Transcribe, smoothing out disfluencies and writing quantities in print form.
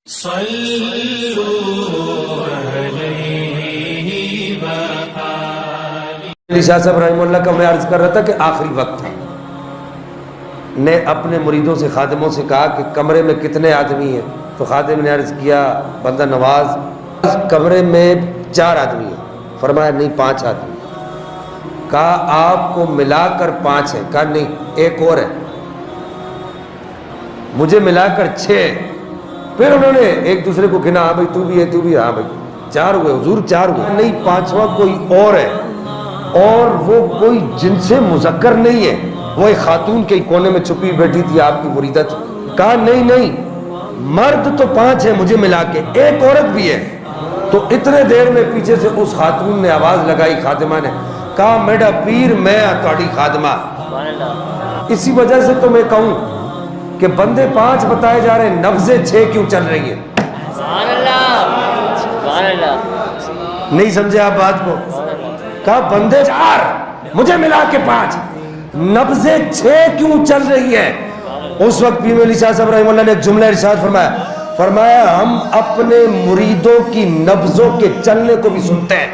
شاہ صاحب رحمہ اللہ کا میں عرض کر رہا تھا کہ آخری وقت تھا، نے اپنے مریدوں سے خادموں سے کہا کہ کمرے میں کتنے آدمی ہیں؟ تو خادم نے عرض کیا بندہ نواز کمرے میں 4 آدمی ہیں، فرمایا نہیں 5 آدمی، کہا آپ کو ملا کر 5 ہیں، کہا نہیں ایک اور ہے، مجھے ملا کر 6۔ پھر انہوں نے ایک دوسرے کو گنا، ہاں بھائی تو بھی ہے، تو بھی، ہاں بھائی 4 ہوئے حضور 4 ہوئے، نہیں 5واں کوئی اور ہے، اور وہ کوئی جنس مذکر نہیں ہے، وہ ایک خاتون کے کونے میں چھپی بیٹھی تھی آپ کی مریدہ تھی۔ کہا نہیں نہیں مرد تو 5 ہیں مجھے ملا کے، ایک عورت بھی ہے۔ تو اتنے دیر میں پیچھے سے اس خاتون نے آواز لگائی، خادمہ نے کہا میڈا پیر میں تھوڑی خادمہ۔ اسی وجہ سے تو میں کہوں کہ بندے 5 بتائے جا رہے ہیں، نبضیں 6 کیوں چل رہی ہیں؟ نہیں سمجھے آپ بات کو؟ کہا بندے 4 مجھے ملا کے 5، نبضیں 6 کیوں چل رہی ہیں؟ اس وقت پیر علی شاہ صاحب رحمہ اللہ نے ایک جملہ ارشاد فرمایا ہم اپنے مریدوں کی نبضوں کے چلنے کو بھی سنتے ہیں۔